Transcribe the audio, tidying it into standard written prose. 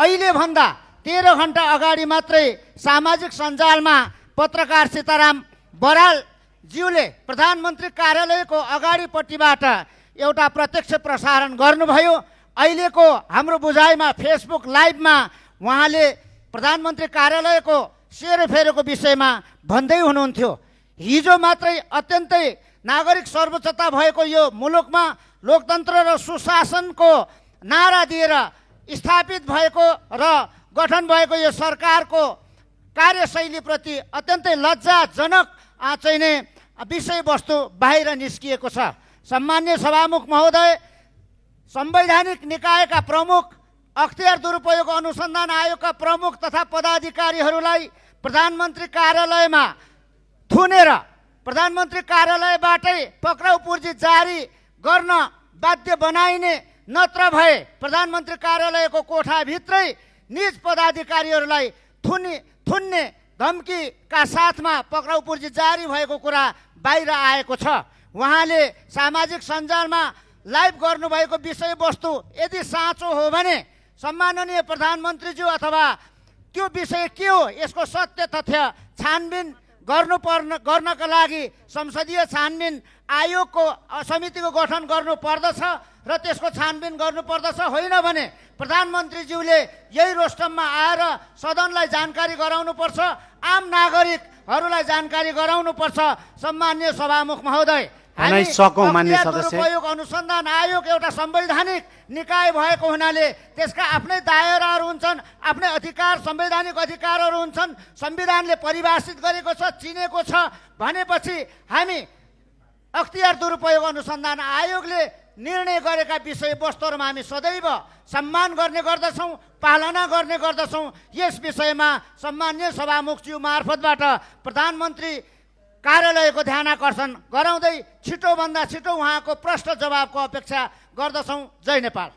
अहिलेभन्दा 13 घण्टा अगाडि मात्रै सामाजिक सञ्जालमा पत्रकार सीताराम बरालज्यूले प्रधानमन्त्री कार्यालयको अगाडिपट्टिबाट एउटा प्रत्यक्ष प्रसारण गर्नुभयो। अहिलेको हाम्रो बुझाइमा फेसबुक लाइभमा उहाँले प्रधानमन्त्री कार्यालयको सेरोफेरोको विषयमा भन्दै हुनुहुन्थ्यो। हिजो मात्रै अत्यन्तै नागरिक सर्वोच्चता भएको यो मुलुकमा लोकतन्त्र र सुशासनको नारा दिएर स्थापित भएको र गठन भएको यो सरकारको कार्यशैलीप्रति अत्यन्तै लज्जाजनक चाहिँ नै विषयवस्तु बाहिर निस्किएको छ। सम्मान्य सभामुख महोदय, संवैधानिक निकायका प्रमुख, अख्तियार दुरुपयोग अनुसन्धान आयोगका प्रमुख तथा पदाधिकारीहरूलाई प्रधानमन्त्री कार्यालयमा थुनेर प्रधानमन्त्री कार्यालयबाटै पक्राउ पूर्जी जारी गर्न बाध्य बनाइने, नत्र भए प्रधानमन्त्री कार्यालयको कोठाभित्रै निज पदाधिकारीहरूलाई थुन्ने धम्कीका साथमा पक्राउ पूर्जी जारी भएको कुरा बाहिर आएको छ। उहाँले सामाजिक सञ्जालमा लाइभ गर्नुभएको विषयवस्तु यदि साँचो हो भने सम्माननीय प्रधानमन्त्रीज्यू अथवा त्यो विषय के हो यसको सत्य तथ्य छानबिन गर्नका लागि संसदीय छानबिन आयोगको समितिको गठन गर्नुपर्दछ र त्यसको छानबिन गर्नुपर्दछ। होइन भने प्रधानमन्त्रीज्यूले यही रोस्टममा आएर सदनलाई जानकारी गराउनुपर्छ, आम नागरिकहरूलाई जानकारी गराउनुपर्छ। सम्मान्य सभामुख महोदय, दुरुपयोग अनुसन्धान आयोग एउटा संवैधानिक निकाय भएको हुनाले त्यसका आफ्नै दायराहरू हुन्छन्, आफ्नै अधिकार, संवैधानिक अधिकारहरू हुन्छन्। संविधानले परिभाषित गरेको छ, चिनेको छ भनेपछि हामी अख्तियार दुरुपयोग अनुसन्धान आयोगले निर्णय गरेका विषयवस्तुहरूमा हामी सदैव सम्मान गर्ने गर्दछौँ, पालना गर्ने गर्दछौँ। यस विषयमा सम्मान्य सभामुखज्यू मार्फतबाट प्रधानमन्त्री कार्यालयको ध्यानाकर्षण गराउँदै छिटोभन्दा छिटो उहाँको प्रश्न जवाबको अपेक्षा गर्दछौँ। जय नेपाल।